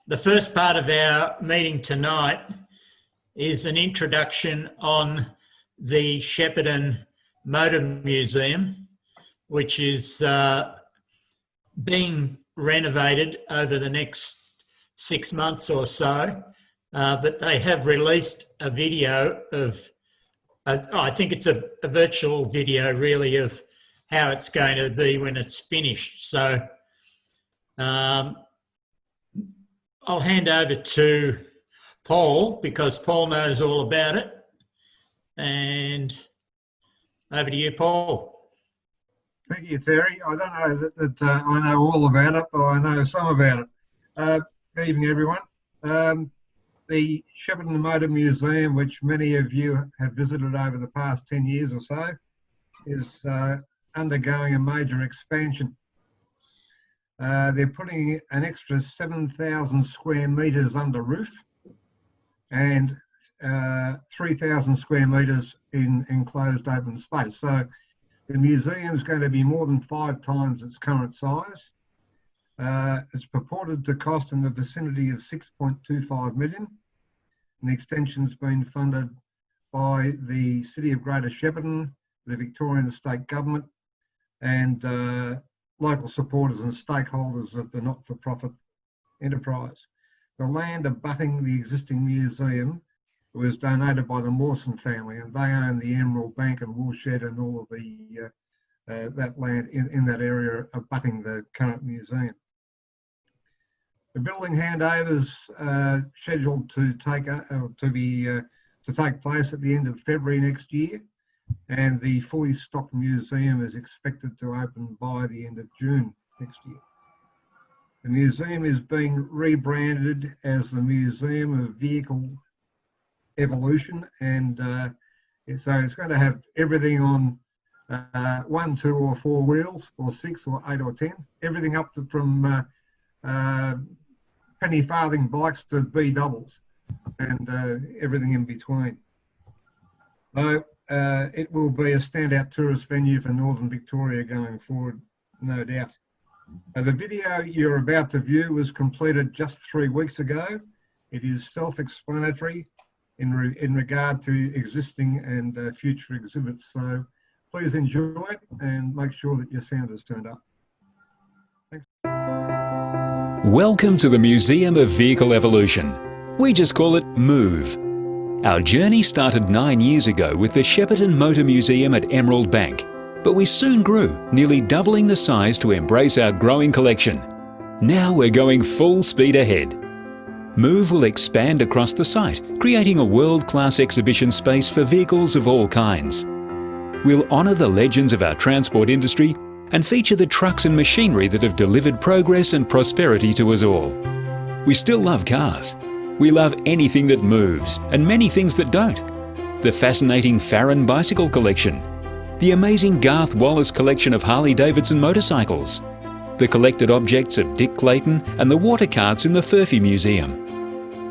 The first part of our meeting tonight is an introduction on the Shepparton Motor Museum, which is being renovated over the next 6 months or so. But they have released a video of, I think it's a virtual video really of how it's going to be when it's finished. So I'll hand over to Paul because Paul knows all about it. And over to you, Paul. Thank you, Terry. I don't know that I know all about it, but I know some about it. Good evening, everyone. The Shepparton Motor Museum, which many of you have visited over the past 10 years or so, is undergoing a major expansion. They're putting an extra 7,000 square metres under roof and 3,000 square metres in enclosed open space. So the museum is going to be more than 5 times its current size. It's purported to cost in the vicinity of 6.25 million. And the extension's been funded by the City of Greater Shepparton, the Victorian State Government, and local supporters and stakeholders of the not-for-profit enterprise. The land abutting the existing museum was donated by the Mawson family, and they own the Emerald Bank and Woolshed and all of the that land in that area abutting the current museum. The building handover is scheduled to take place at the end of February next year, and the fully stocked museum is expected to open by the end of June next year. The museum is being rebranded as the Museum of Vehicle Evolution, and so it's going to have everything on 1, 2 or 4 wheels, or 6 or 8 or 10, everything up to from penny farthing bikes to B doubles, and everything in between. So it will be a standout tourist venue for Northern Victoria going forward, no doubt. The video you're about to view was completed just 3 weeks ago. It is self-explanatory in regard to existing and future exhibits. So please enjoy it and make sure that your sound is turned up. Thanks. Welcome to the Museum of Vehicle Evolution. We just call it MOVE. Our journey started 9 years ago with the Shepparton Motor Museum at Emerald Bank, but we soon grew, nearly doubling the size to embrace our growing collection. Now we're going full speed ahead. MOVE will expand across the site, creating a world-class exhibition space for vehicles of all kinds. We'll honour the legends of our transport industry and feature the trucks and machinery that have delivered progress and prosperity to us all. We still love cars. We love anything that moves and many things that don't. The fascinating Farron bicycle collection, the amazing Garth Wallace collection of Harley-Davidson motorcycles, the collected objects of Dick Clayton and the water carts in the Furphy Museum.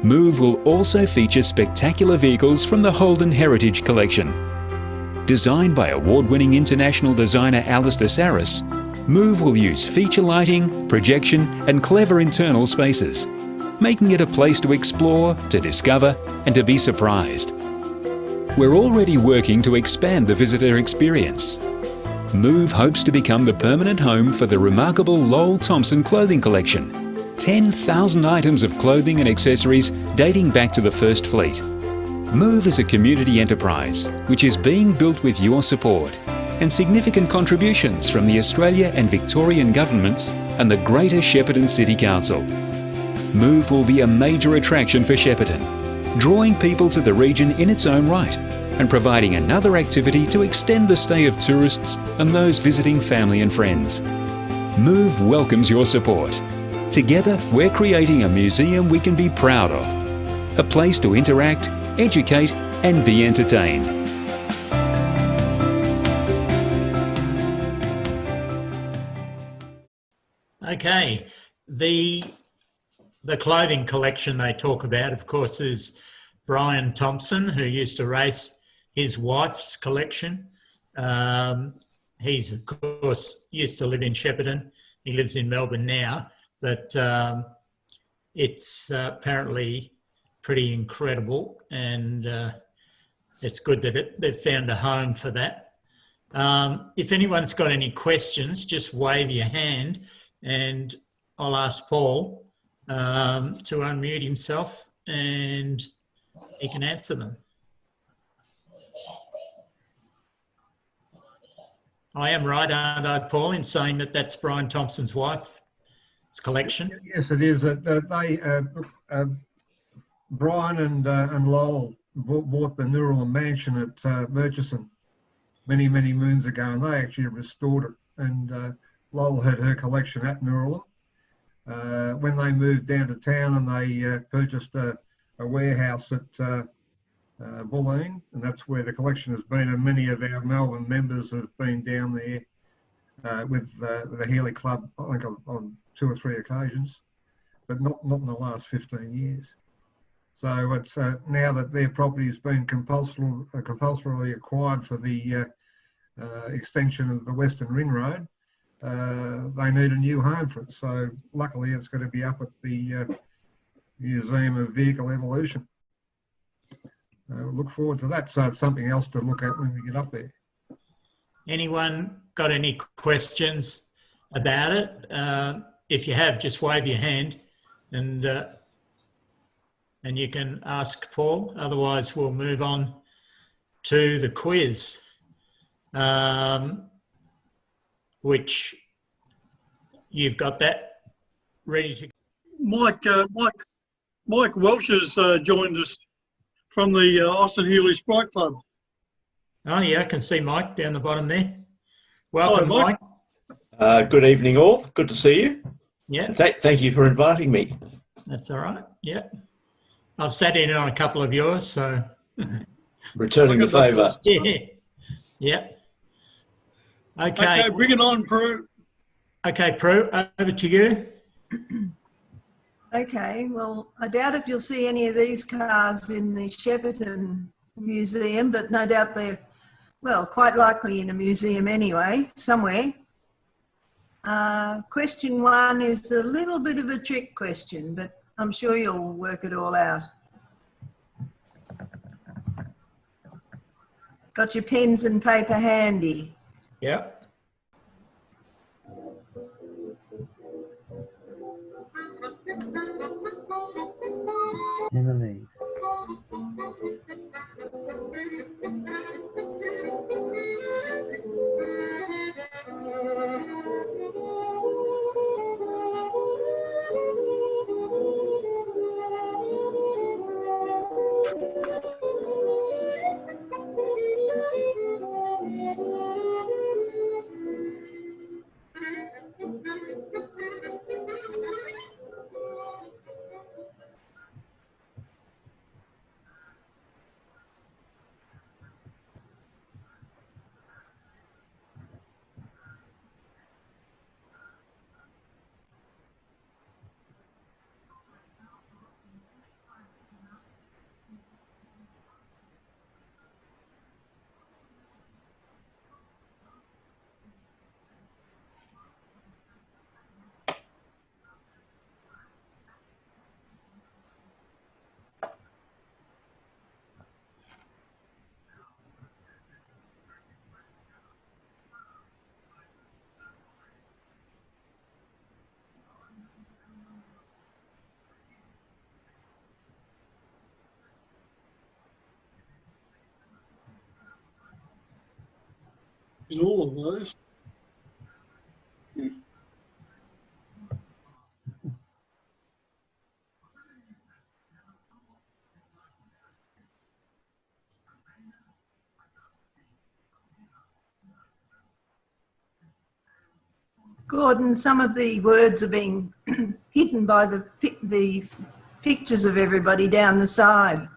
MOVE will also feature spectacular vehicles from the Holland Heritage Collection. Designed by award-winning international designer Alistair Saris, MOVE will use feature lighting, projection and clever internal spaces, making it a place to explore, to discover and to be surprised. We're already working to expand the visitor experience. MOVE hopes to become the permanent home for the remarkable Lowell Thompson clothing collection, 10,000 items of clothing and accessories dating back to the First Fleet. MOVE is a community enterprise which is being built with your support and significant contributions from the Australia and Victorian governments and the Greater Shepparton City Council. MOVE will be a major attraction for Shepparton, drawing people to the region in its own right and providing another activity to extend the stay of tourists and those visiting family and friends. MOVE welcomes your support. Together, we're creating a museum we can be proud of, a place to interact, educate and be entertained. Okay, the clothing collection they talk about, of course, is Brian Thompson, who used to race his wife's collection. He's, of course, used to live in Shepparton. He lives in Melbourne now, but it's apparently pretty incredible, and it's good that they've found a home for that. If anyone's got any questions, just wave your hand and I'll ask Paul to unmute himself and he can answer them. I am right, aren't I, Paul, in saying that that's Brian Thompson's wife's collection? Yes, it is. Brian and Lowell bought the Newell Mansion at Murchison many moons ago, and they actually restored it. And Lowell had her collection at Newell. When they moved down to town, and they purchased a warehouse at Bulleen, and that's where the collection has been. And many of our Melbourne members have been down there with the Healey Club, I think, on 2 or 3 occasions, but not in the last 15 years. So it's now that their property has been compulsorily acquired for the extension of the Western Ring Road, they need a new home for it. So luckily it's going to be up at the Museum of Vehicle Evolution. Look forward to that. So it's something else to look at when we get up there. Anyone got any questions about it? If you have, just wave your hand and you can ask Paul. Otherwise, we'll move on to the quiz, which you've got that ready to. Mike Welsh has joined us from the Austin Healey Sprite Club. Oh yeah, I can see Mike down the bottom there. Welcome, Hi, Mike. Good evening, all. Good to see you. Yeah. Thank you for inviting me. That's all right. Yeah. I've sat in on a couple of yours, so. Returning the favour. Yeah. Yeah. Okay. Bring it on, Prue. Okay, Prue, over to you. Okay, well, I doubt if you'll see any of these cars in the Shepparton Museum, but no doubt they're, well, quite likely in a museum anyway, somewhere. Question 1 is a little bit of a trick question, but I'm sure you'll work it all out. Got your pens and paper handy? Yeah. In all of those. Gordon, some of the words are being hidden by the pictures of everybody down the side.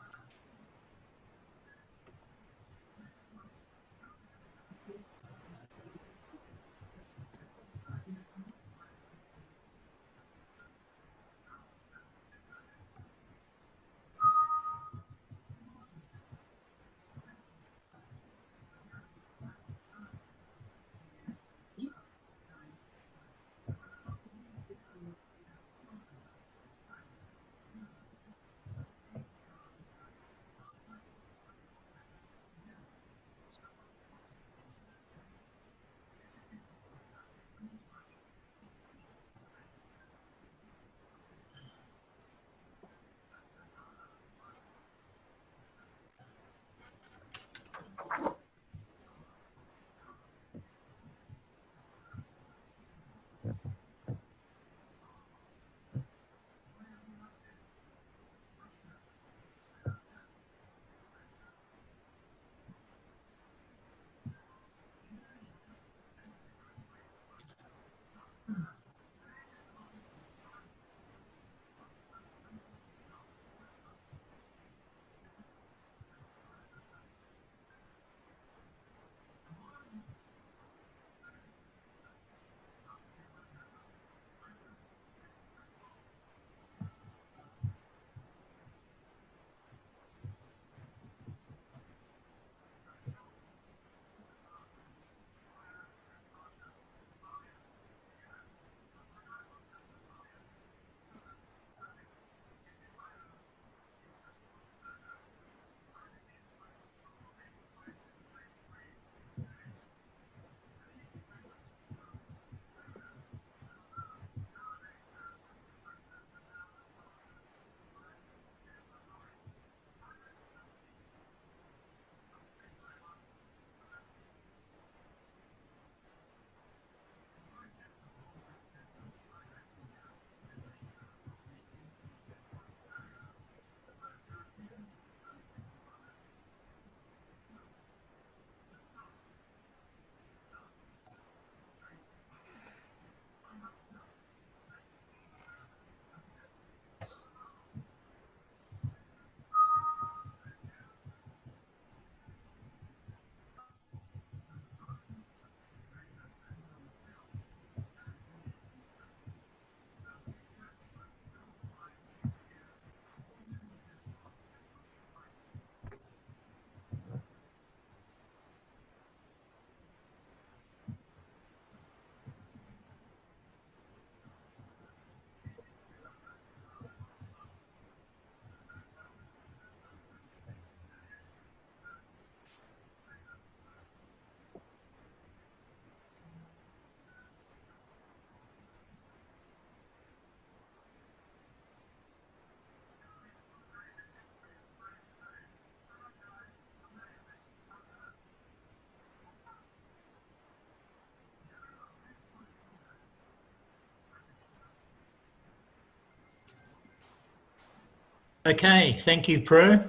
Okay, thank you, Prue,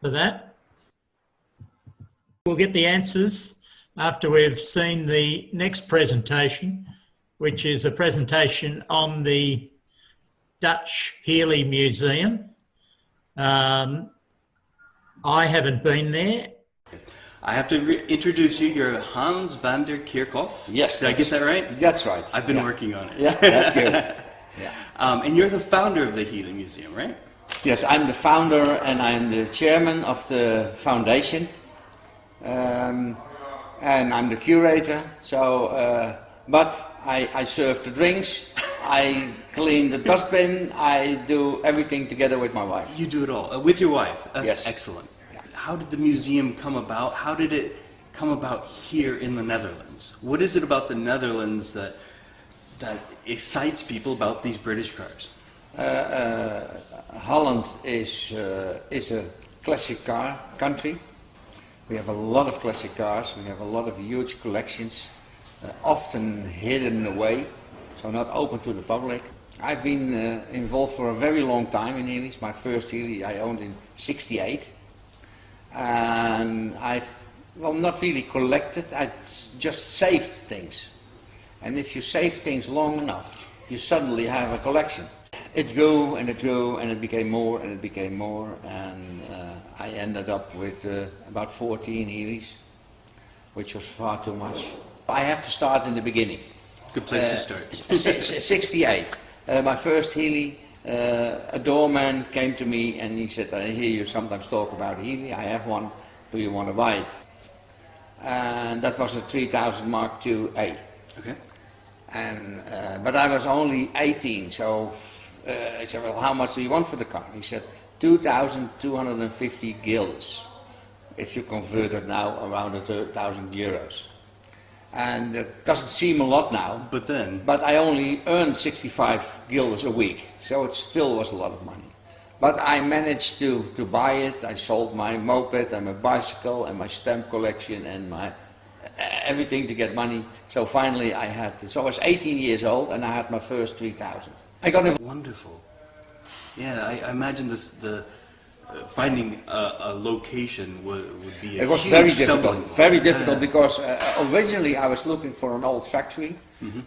for that. We'll get the answers after we've seen the next presentation, which is a presentation on the Dutch Healey Museum. I haven't been there. I have to introduce you. You're Hans van der Kerkhoff. Yes. Did I get that right? That's right. I've been working on it. Yeah, that's good. Yeah. And you're the founder of the Healey Museum, right? Yes, I'm the founder and I'm the chairman of the foundation. And I'm the curator. So, but I serve the drinks, I clean the dustbin, I do everything together with my wife. You do it all with your wife. That's Yes. excellent. How did the museum come about? How did it come about here in the Netherlands? What is it about the Netherlands that excites people about these British cars? Holland is a classic car country. We have a lot of classic cars. We have a lot of huge collections, often hidden away, so not open to the public. I've been involved for a very long time in Healey's. My first Healey I owned in '68. And I've, well, not really collected, I just saved things. And if you save things long enough, you suddenly have a collection. It grew and it grew and it became more and it became more, and I ended up with about 14 Healey's, which was far too much. I have to start in the beginning. Good place to start. 68. My first Healey. A doorman came to me and he said, I hear you sometimes talk about Healey, I have one, do you want to buy it? And that was a 3000 Mark II-A. Okay. And, but I was only 18, so I said, well, how much do you want for the car? He said, 2,250 guilders, if you convert it now around 1,000 euros. And it doesn't seem a lot now, but I only earned 65 guilders a week, so it still was a lot of money. But I managed to buy it. I sold my moped and my bicycle and my stamp collection and my everything to get money. So finally I had it. So I was 18 years old and I had my first 3,000. I got it. Wonderful. Yeah, I imagine finding a location would be It was huge very stumbling difficult, block. very difficult, because originally I was looking for an old factory,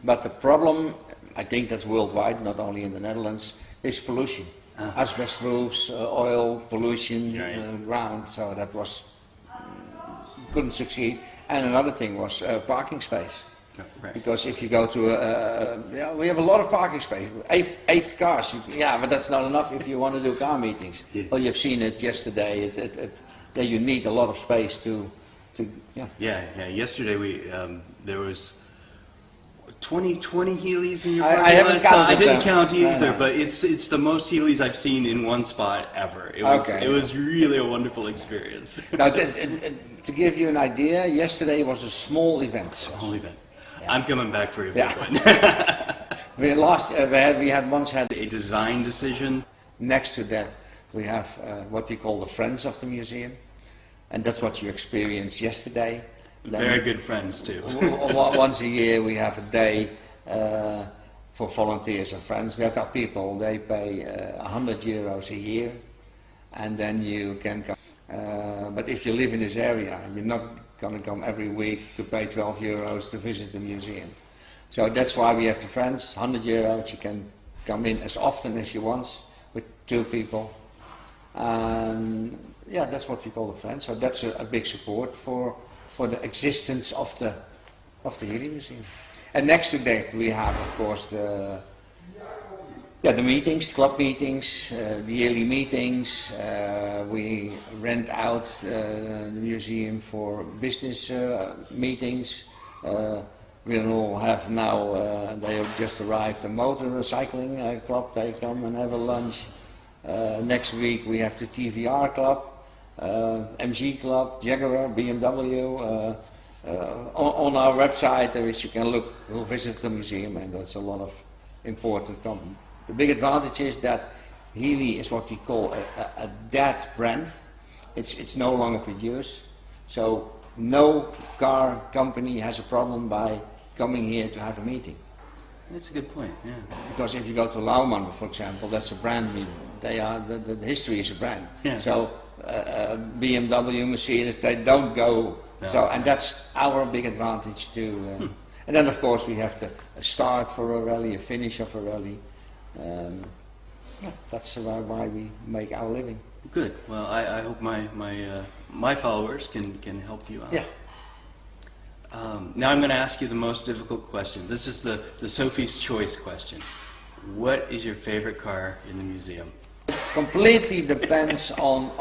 but the problem, I think that's worldwide, not only in the Netherlands, is pollution. Asbest roofs, oil, pollution, ground, so that was, couldn't succeed. And another thing was parking space. Right. Because if you go to we have a lot of parking space, eight cars. Yeah, but that's not enough if you want to do car meetings. Yeah. Well, you've seen it yesterday. That you need a lot of space to. Yeah. Yesterday there was 20 Healeys in your I parking haven't lot. counted I didn't them. count either, No. but it's the most Healeys I've seen in one spot ever. It was really a wonderful experience. Now, to give you an idea, yesterday was a small event. Small event. I'm coming back for a big one. We had once had A design decision. next to that. We have what we call the Friends of the Museum, and that's what you experienced yesterday. Very good friends too. Once a year we have a day for volunteers and friends. That are people, they pay 100 euros a year, and then you can come. But if you live in this area, you're not going to come every week to pay 12 euros to visit the museum. So that's why we have the Friends, 100 euros. You can come in as often as you want with 2 people. Yeah, that's what we call the Friends. So that's a big support for the existence of the Healey Museum. And next to that we have, of course, the meetings, club meetings, the yearly meetings. We rent out the museum for business meetings. We all have now, they have just arrived, a motor cycling club. They come and have a lunch. Next week we have the TVR club, MG club, Jaguar, BMW. On our website, which you can look, we'll visit the museum, and that's a lot of important company. The big advantage is that Healey is what we call a dead brand. It's no longer produced, so no car company has a problem by coming here to have a meeting. That's a good point, yeah. Because if you go to Laumann, for example, that's a brand They are the history is a brand. Yeah. So BMW, Mercedes, they don't go. No. So, and that's our big advantage too. And then of course we have to start for a rally, a finish of a rally. That's why we make our living. Good. Well, I hope my followers can help you out. Yeah. Now I'm going to ask you the most difficult question. This is the Sophie's Choice question. What is your favorite car in the museum? Completely depends on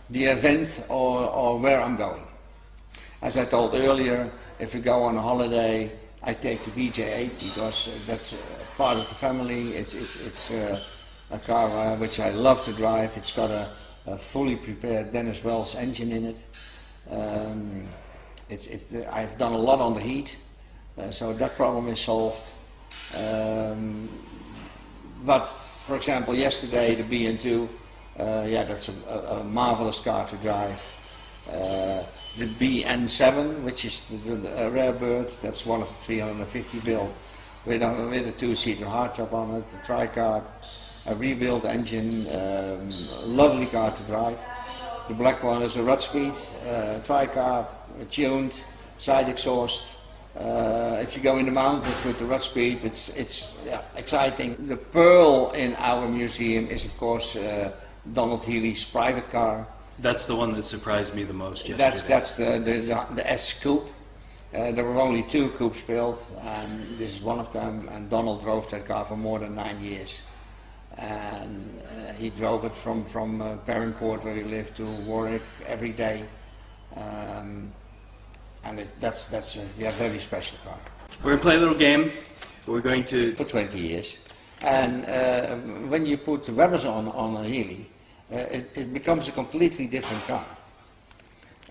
the event or where I'm going. As I told earlier, if we go on a holiday, I take the BJ8 because that's part of the family. It's a car which I love to drive. It's got a fully prepared Dennis Wells engine in it. I've done a lot on the heat, so that problem is solved. But for example, yesterday the B&2, that's a marvelous car to drive. The BN7, which is the rare bird, that's one of the 350 built, with a two-seater hardtop on it, a tri-carb, a rebuilt engine, lovely car to drive. The black one is a rut speed, tri-carb, tuned, side exhaust. If you go in the mountains with the rut speed, it's exciting. The pearl in our museum is of course Donald Healey's private car. That's the one that surprised me the most yesterday. That's the S Coupe. There were only 2 coupes built, and this is one of them. And Donald drove that car for more than 9 years, and he drove it from Perranport, where he lived, to Warwick every day. And that's a very special car. We're going to play a little game. We're going to... For 20 years. And when you put the rubbers on a Healey, it becomes a completely different car.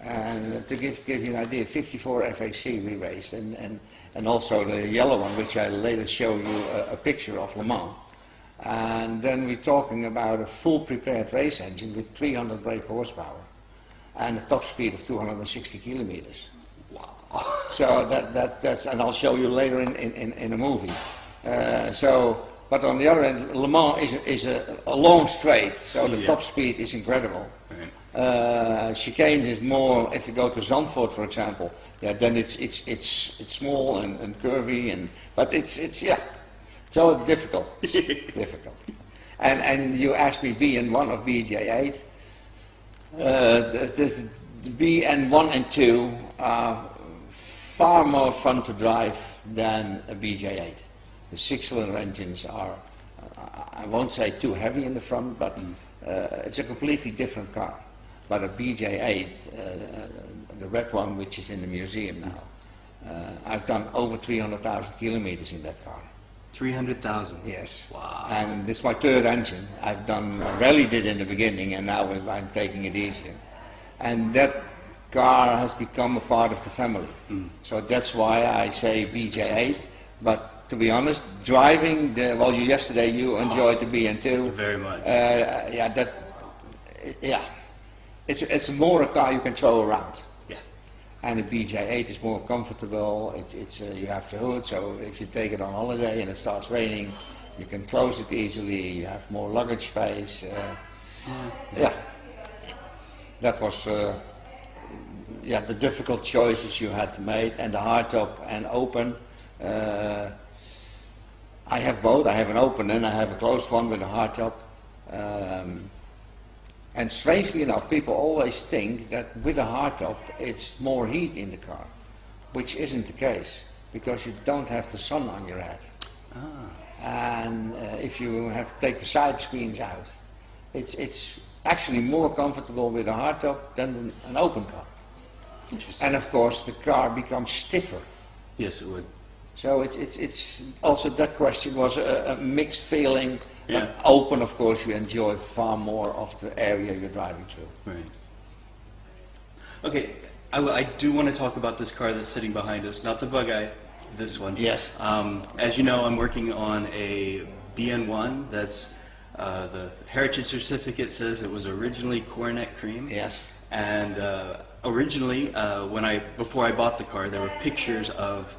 And to give you an idea, 54 FAC we raced, and also the yellow one, which I later show you a picture of Le Mans. And then we're talking about a full prepared race engine with 300 brake horsepower and a top speed of 260 kilometers. Wow. So that's, and I'll show you later in a movie. But on the other end, Le Mans is a long straight, so the top speed is incredible. Right. Chicane is more, if you go to Zandvoort, for example, then it's small and curvy, but it's so difficult. It's difficult. And you asked me BN1 or BJ8. The BN1 and 2 are far more fun to drive than a BJ8. The 6-cylinder engines are, I won't say too heavy in the front, but it's a completely different car. But a BJ8, the red one, which is in the museum now, I've done over 300,000 kilometers in that car. 300,000? Yes. Wow. And this is my 3rd engine. I've done, rallied it in the beginning, and now I'm taking it easier. And that car has become a part of the family. So that's why I say BJ8, but to be honest, driving yesterday you enjoyed the BN2. Very much. It's more a car you can throw around. Yeah. And the BJ8 is more comfortable. You have the hood, so if you take it on holiday and it starts raining, you can close it easily. You have more luggage space. That was the difficult choices you had to make, and the hardtop and open. I have both. I have an open and I have a closed one with a hardtop. And strangely enough, people always think that with a hardtop it's more heat in the car, which isn't the case, because you don't have the sun on your head. And if you take the side screens out, it's actually more comfortable with a hardtop than an open car. Interesting. And of course the car becomes stiffer. Yes, it would. So it's also, that question was a mixed feeling. Yeah. Open, of course, you enjoy far more of the area you're driving through. Right. Okay, I do want to talk about this car that's sitting behind us, not the Bug-Eye, this one. Yes. As you know, I'm working on a BN1 that's, the heritage certificate says it was originally Coronet cream. Yes. And originally, before I bought the car, there were pictures of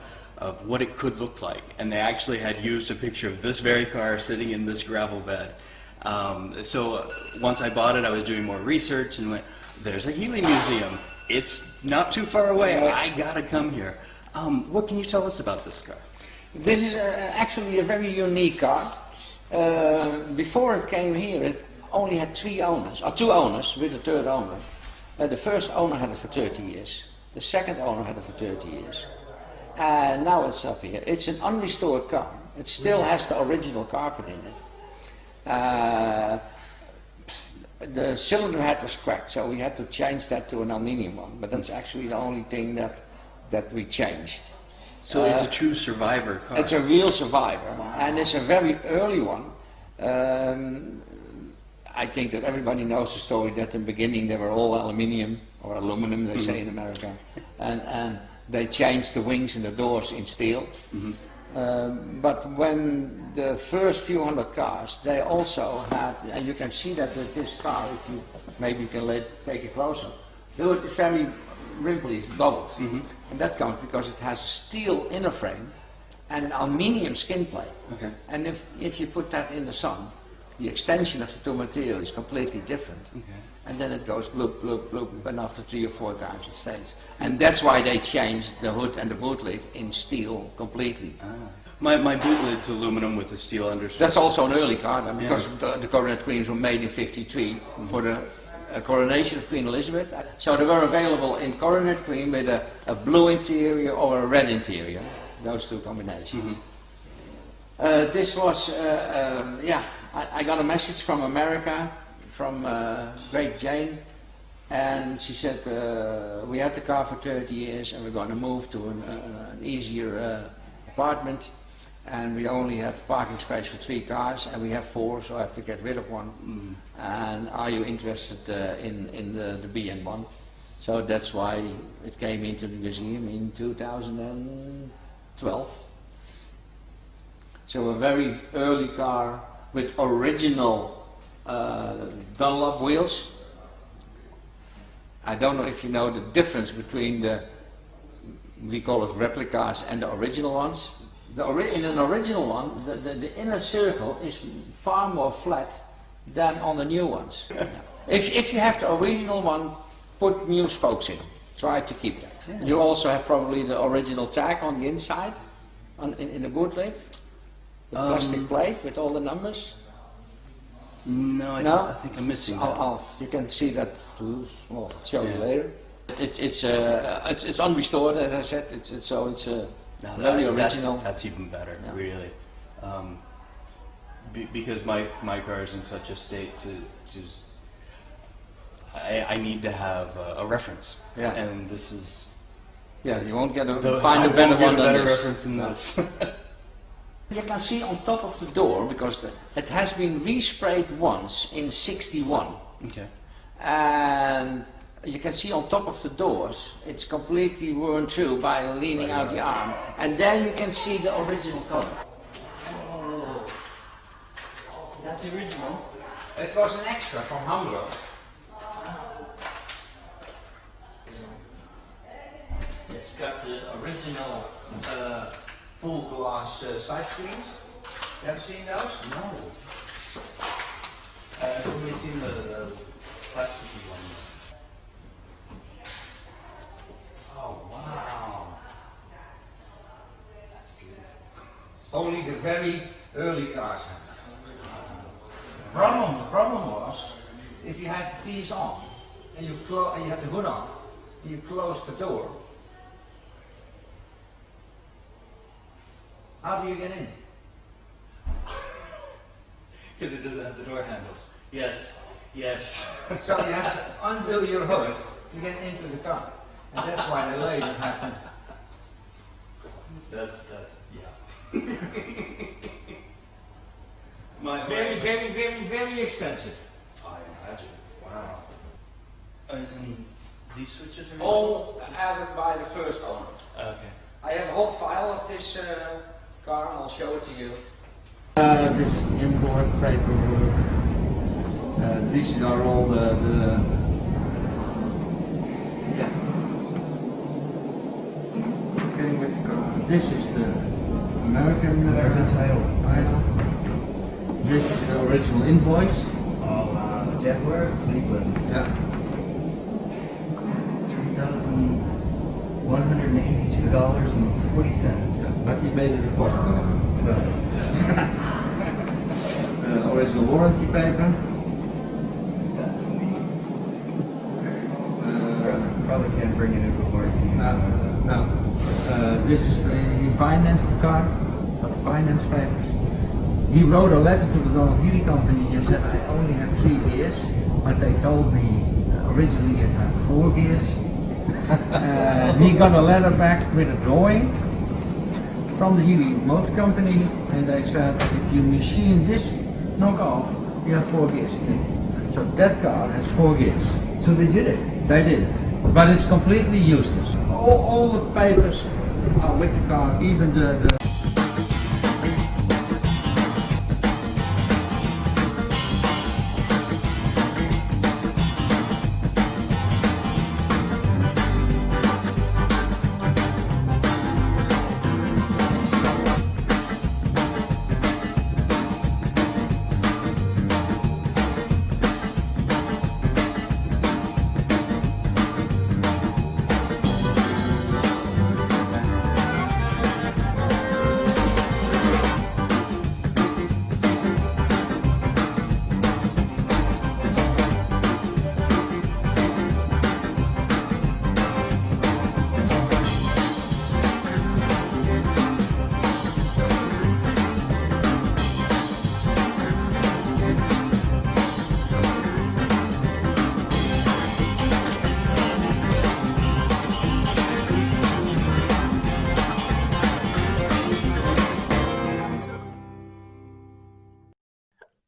what it could look like, and they actually had used a picture of this very car sitting in this gravel bed. So once I bought it, I was doing more research and went, there's a Healey museum. It's not too far away. I gotta come here. What can you tell us about this car? This is actually a very unique car. Before it came here, it only had 3 owners, or 2 owners with a 3rd owner. The first owner had it for 30 years. The second owner had it for 30 years. And now it's up here. It's an unrestored car. It still has the original carpet in it. The cylinder head was cracked, so we had to change that to an aluminium one. But that's actually the only thing that we changed. So it's a true survivor car. It's a real survivor, and it's a very early one. I think that everybody knows the story that in the beginning they were all aluminium, or aluminum they say in America, and they changed the wings and the doors in steel. But when the first few hundred cars, they also had, and you can see that with this car, if you maybe you can take it closer, it's very wrinkly, it's bubbled. And that comes because it has a steel inner frame and an aluminium skin plate. Okay. And if you put that in the sun, the extension of the 2 material is completely different. Okay. And then it goes bloop, bloop, bloop, and after 3 or 4 times it stays. And that's why they changed the hood and the boot lid in steel completely. My boot lid's aluminum with the steel underside. That's also an early car, then, because the coronet queens were made in '53 for the coronation of Queen Elizabeth. So they were available in coronet queen with a blue interior or a red interior, those 2 combinations. This was, I got a message from America, from Great Jane, and she said, we had the car for 30 years and we're going to move to an easier apartment, and we only have parking space for 3 cars, and we have 4, so I have to get rid of one. And are you interested in the BN1? So that's why it came into the museum in 2012. So a very early car with original Dunlop wheels. I don't know if you know the difference between we call it replicas and the original ones. In an original one, the inner circle is far more flat than on the new ones. If you have the original one, put new spokes in. Try to keep that. Yeah. You also have probably the original tag on the inside, in the boot lid. The plastic plate with all the numbers. No, I think I'm missing that. You can see that. I'll show you later. It's unrestored, as I said. It's very original. That's even better, really. Because my car is in such a state I need to have a reference. Yeah. And this is. Yeah, you won't find a better one than this. Reference than this. You can see on top of the door, because it has been resprayed once in '61. Okay. And you can see on top of the doors, it's completely worn through by leaning out the arm. And there you can see the original color. Oh, that's the original. It was an extra from Hamburg. It's got the original full glass side screens. You ever seen those? No. I've only seen the plasticky one. Oh wow! That's beautiful. Only the very early cars have that. The problem was, if you had these on, and you had the hood on, and you close the door, how do you get in? Because it doesn't have the door handles. Yes. So you have to undo your hood to get into the car. And that's why the later happened. That's yeah. Very expensive. I imagine. Wow. And these switches are all added by the first owner. Okay. I have a whole file of this car, and I'll show it to you. This is the import paperwork. These are all the This is the American tail. This is the original invoice. Jaguar, Cleveland. Yeah. $3,182.40. But he made a deposit on it. Original warranty paper. Probably can't bring it in for warranty. No. This is he financed the car, got the finance papers. He wrote a letter to the Donald Healey company and said, I only have 3 gears, but they told me originally it had 4 gears. He got a letter back with a drawing from the Healey Motor Company, and they said, if you machine this knockoff, you have 4 gears again. So that car has 4 gears. So they did it. They did it, but it's completely useless. All the papers are with the car, even the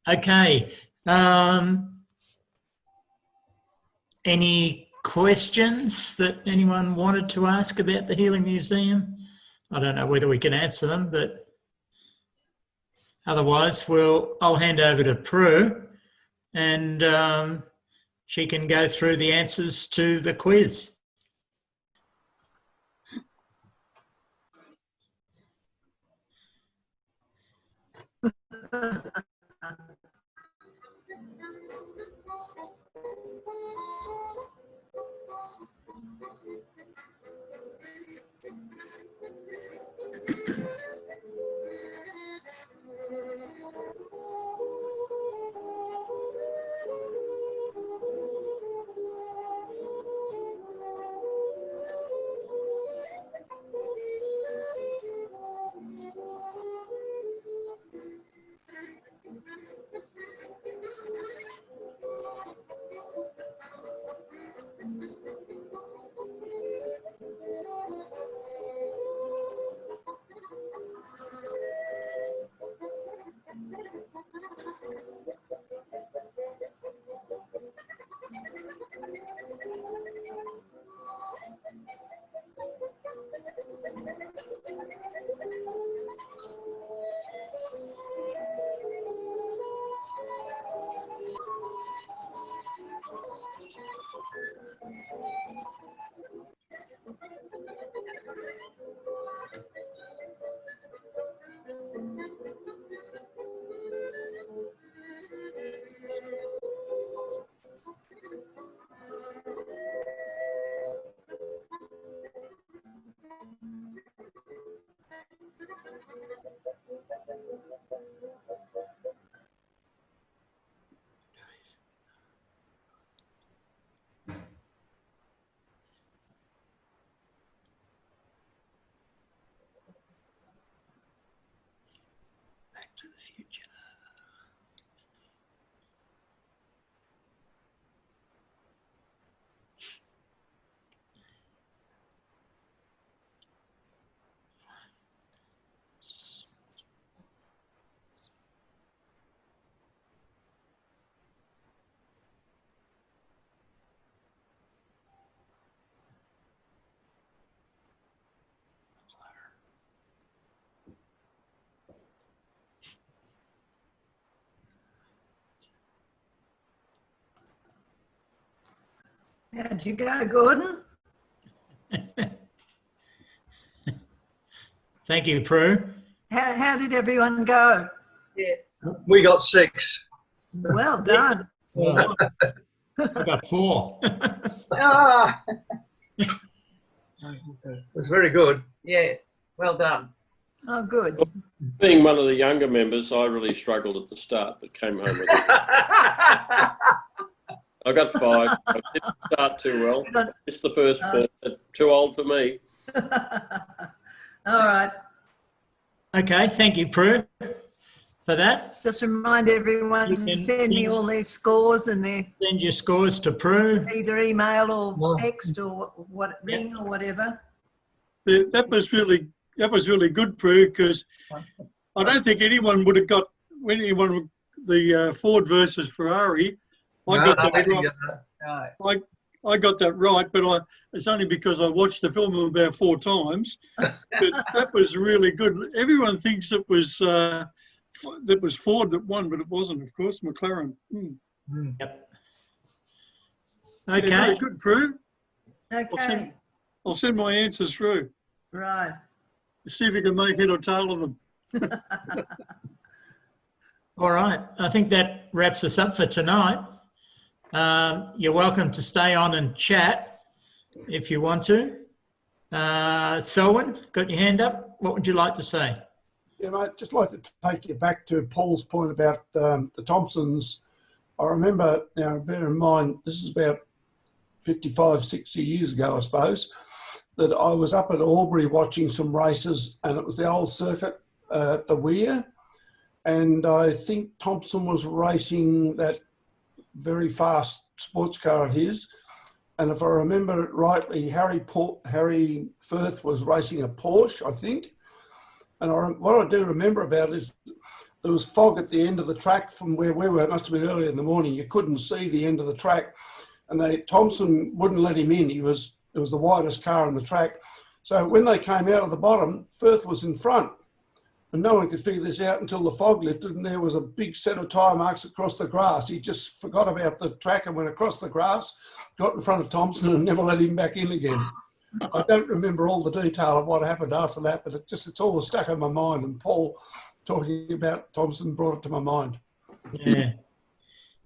Okay. Any questions that anyone wanted to ask about the Healey Museum? I don't know whether we can answer them, but otherwise I'll hand over to Prue and she can go through the answers to the quiz. Back to the Future. How'd you go, Gordon? Thank you, Prue. How did everyone go? Yes. We got 6. Well done. Well, I got 4. Ah! It was very good. Yes, well done. Oh, good. Being one of the younger members, I really struggled at the start, but came home with it. I got 5. I didn't start too well. It's the first 4. Too old for me. All right. Okay, thank you, Prue, for that. Just remind everyone to send me all their scores and their Send your scores to Prue. either email or text or what ring or whatever. That was really good, Prue, because I don't think anyone would have got the Ford versus Ferrari. I got that right, but it's only because I watched the film about 4 times. But that was really good. Everyone thinks it was Ford that won, but it wasn't, of course, McLaren. Yep. Yeah, Okay. very good, Prue. Okay. I'll send my answers through. Right. See if you can make head or tail of them. All right. I think that wraps us up for tonight. You're welcome to stay on and chat if you want to. Selwyn, got your hand up? What would you like to say? Yeah, mate, just like to take you back to Paul's point about the Thompsons. I remember, now bear in mind, this is about 55, 60 years ago, I suppose, that I was up at Albury watching some races, and it was the old circuit at the Weir, and I think Thompson was racing that very fast sports car of his, and if I remember it rightly, Harry Firth was racing a Porsche, I think. And what I do remember about it is there was fog at the end of the track from where we were. It must have been early in the morning. You couldn't see the end of the track, and Thompson wouldn't let him in. It was the widest car on the track. So when they came out of the bottom, Firth was in front, and no one could figure this out until the fog lifted, and there was a big set of tyre marks across the grass. He just forgot about the track and went across the grass, got in front of Thompson, and never let him back in again. I don't remember all the detail of what happened after that, but it's always stuck in my mind, and Paul talking about Thompson brought it to my mind. Yeah.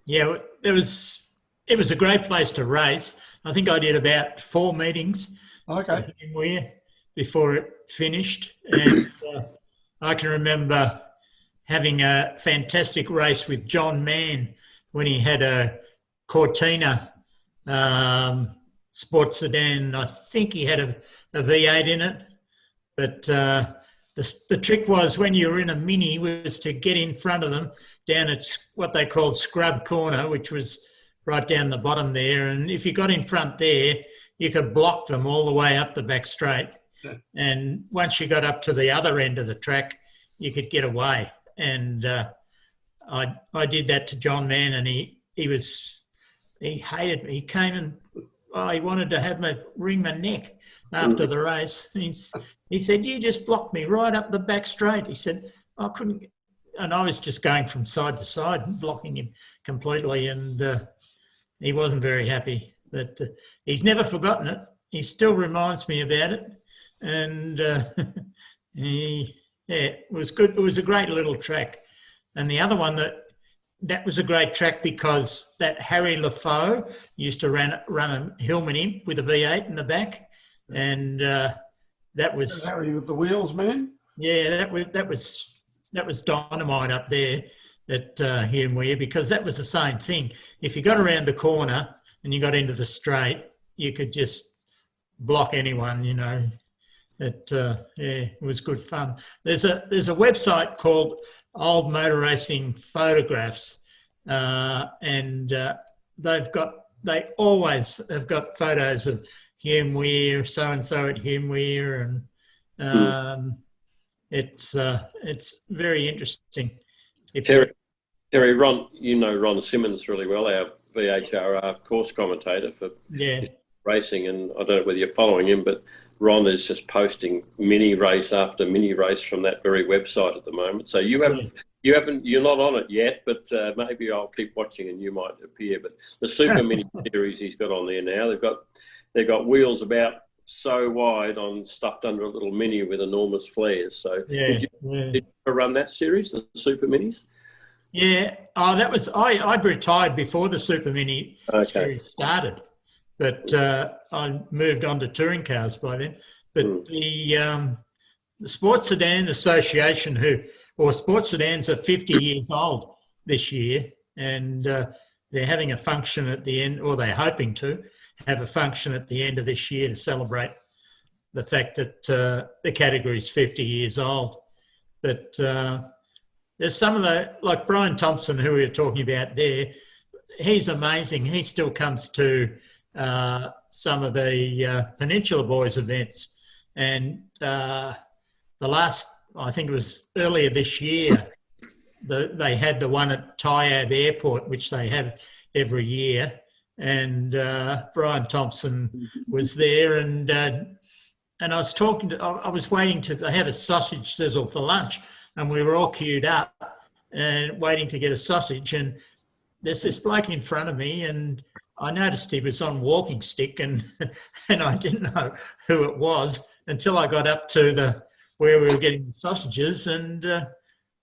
Yeah, it was a great place to race. I think I did about 4 meetings before it finished. And I can remember having a fantastic race with John Mann when he had a Cortina sports sedan. I think he had a V8 in it. But the trick was when you were in a Mini was to get in front of them down at what they called Scrub Corner, which was right down the bottom there. And if you got in front there, you could block them all the way up the back straight. Yeah. And once you got up to the other end of the track, you could get away. And I did that to John Mann, and he hated me. He came and he wanted to have me wring my neck after the race. He said, "You just blocked me right up the back straight." He said, "I couldn't," and I was just going from side to side and blocking him completely, and he wasn't very happy. But he's never forgotten it. He still reminds me about it, and it was good. It was a great little track. And the other one that was a great track because that Harry Lafoe used to run a Hillman Imp with a V8 in the back, and that was Harry with the wheels, man. Yeah, that was dynamite up there at here and Weir, because that was the same thing. If you got around the corner and you got into the straight, you could just block anyone, you know. It was good fun. There's a website called Old Motor Racing Photographs, and they always have got photos of Hume Weir, so and so at Hume Weir, and it's very interesting. Terry, Ron, you know Ron Simmons really well, our VHRR course commentator for racing, and I don't know whether you're following him, but Ron is just posting mini race after mini race from that very website at the moment. So you're not on it yet, but maybe I'll keep watching and you might appear. But the Super Mini series he's got on there now, they've got wheels about so wide stuffed under a little Mini with enormous flares. So did you run that series, the Super Minis? Yeah. Oh, that was I retired before the Super Mini Okay. series started, but I moved on to touring cars by then. But the Sports Sedan Association, Sports Sedans are 50 years old this year, and they're having a function at the end, or they're hoping to have a function at the end of this year to celebrate the fact that the category is 50 years old. But there's some of like Brian Thompson, who we were talking about there, he's amazing. He still comes to some of the Peninsula Boys events. And the last, I think it was earlier this year, they had the one at Tyab Airport, which they have every year. And Brian Thompson was there, and I was I was waiting they had a sausage sizzle for lunch, and we were all queued up and waiting to get a sausage, and there's this bloke in front of me, and I noticed he was on walking stick, and I didn't know who it was until I got up to where we were getting the sausages, and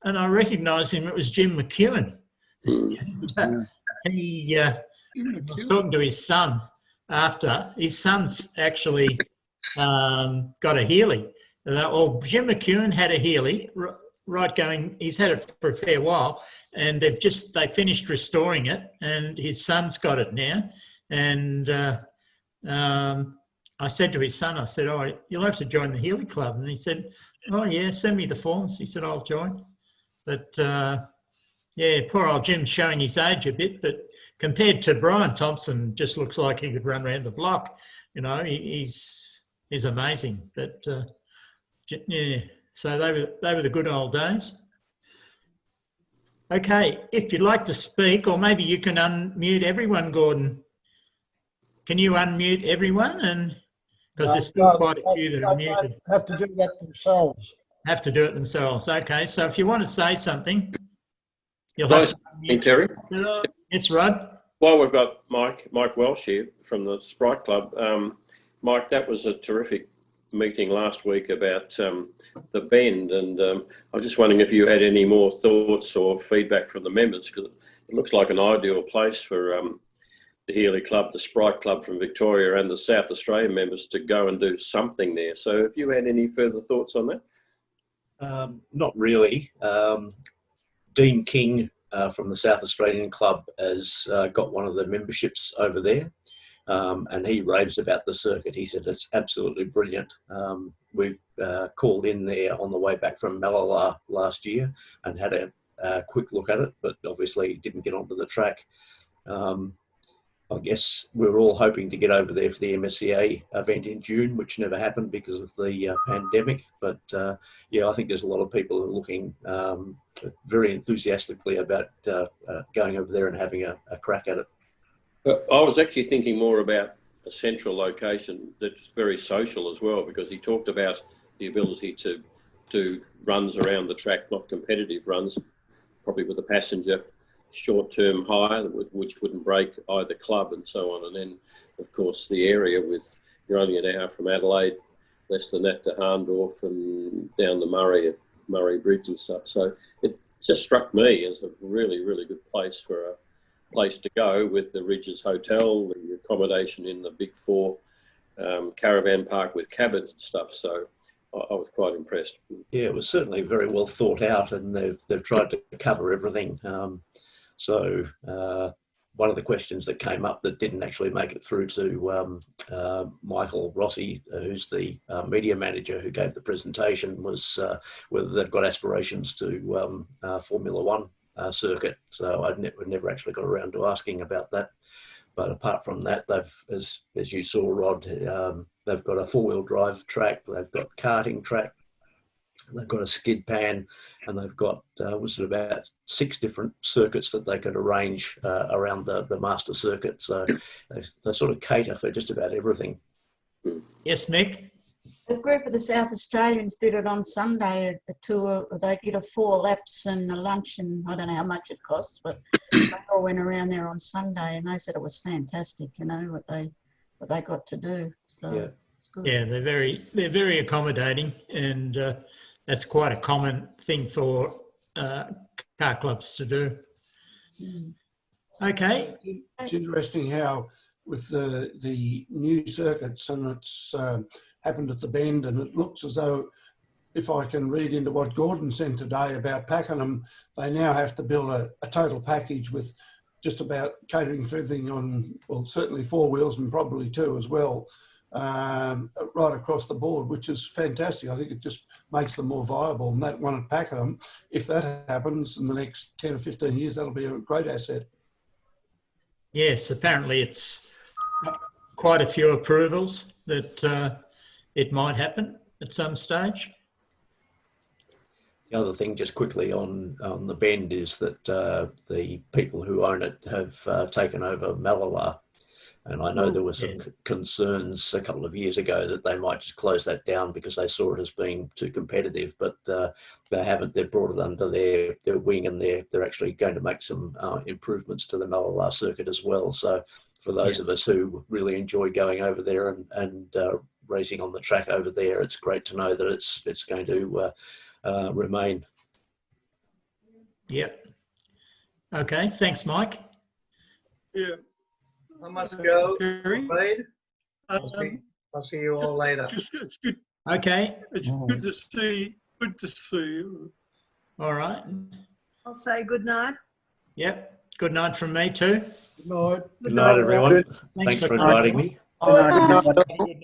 I recognised him. It was Jim McEwen. He was talking to his son after. His son's actually got a Healey. Jim McEwen had a Healey, right going. He's had it for a fair while, and they finished restoring it, and his son's got it now. And I said to his son, I said, "Oh, you'll have to join the Healey Club." And he said, "Oh yeah, send me the forms." He said, "I'll join." But yeah, poor old Jim's showing his age a bit, but compared to Brian Thompson, just looks like he could run around the block. You know, he's amazing. But yeah, so they were the good old days. Okay, if you'd like to speak, or maybe you can unmute everyone, Gordon. Can you unmute everyone? And because there's still quite a few that are muted. Have to do that themselves. Have to do it themselves. Okay, so if you want to say something, you'll Hello, have to unmute. Terry. Yes, Rod. Well, we've got Mike Welsh here from the Sprite Club. Mike, that was a terrific meeting last week about the Bend, and I was just wondering if you had any more thoughts or feedback from the members, because it looks like an ideal place for the Healey Club, the Sprite Club from Victoria, and the South Australian members to go and do something there. So have you had any further thoughts on that? Not really. Dean King from the South Australian Club has got one of the memberships over there, and he raves about the circuit. He said it's absolutely brilliant. We've called in there on the way back from Malala last year and had a quick look at it, but obviously didn't get onto the track. I guess we were all hoping to get over there for the MSCA event in June, which never happened because of the pandemic. But yeah, I think there's a lot of people who are looking very enthusiastically about going over there and having a crack at it. I was actually thinking more about a central location that's very social as well, because he talked about the ability to do runs around the track, not competitive runs, probably with a passenger short-term hire, which wouldn't break either club and so on. And then, of course, the area with, you're only an hour from Adelaide, less than that to Harndorf and down the Murray Bridge and stuff. So it just struck me as a really, really good place for a place to go, with the Ridges Hotel, the accommodation in the Big Four caravan park with cabins and stuff. So I was quite impressed. Yeah, it was certainly very well thought out, and they've tried to cover everything. So one of the questions that came up that didn't actually make it through to Michael Rossi, who's the media manager who gave the presentation, was whether they've got aspirations to Formula One circuit. So I never actually got around to asking about that. But apart from that, they've, as you saw, Rod, they've got a four-wheel drive track, they've got karting track, they've got a skid pan, and they've got was it about 6 different circuits that they could arrange around the master circuit. So they sort of cater for just about everything. Yes, Mick. A group of the South Australians did it on Sunday, a tour. They did a 4 laps and a lunch, and I don't know how much it costs, but they all went around there on Sunday, and they said it was fantastic, you know, what they got to do. So yeah, it's good. Yeah, they're very accommodating, and that's quite a common thing for car clubs to do. Okay. It's interesting how with the new circuits, and it's happened at the Bend, and it looks as though, if I can read into what Gordon sent today about Pakenham, they now have to build a total package with just about catering for everything on, well, certainly 4 wheels and probably 2 as well, right across the board, which is fantastic. I think it just makes them more viable. And that one at Pakenham, if that happens in the next 10 or 15 years, that'll be a great asset. Yes, apparently it's quite a few approvals that it might happen at some stage. The other thing, just quickly on the Bend, is that the people who own it have taken over Malala, and I know there were some concerns a couple of years ago that they might just close that down because they saw it as being too competitive, but they haven't. They've brought it under their wing, and they're actually going to make some improvements to the Malala circuit as well. So for those of us who really enjoy going over there and racing on the track over there, it's great to know that it's going to remain. Yep. Okay, thanks, Mike. Yeah. I must go. I'll see you all later. It's good. Okay. It's good to see. Good to see you. All right. I'll say good night. Yep. Good night from me too. Good night. Good night, everyone. Thanks for inviting me. Good night.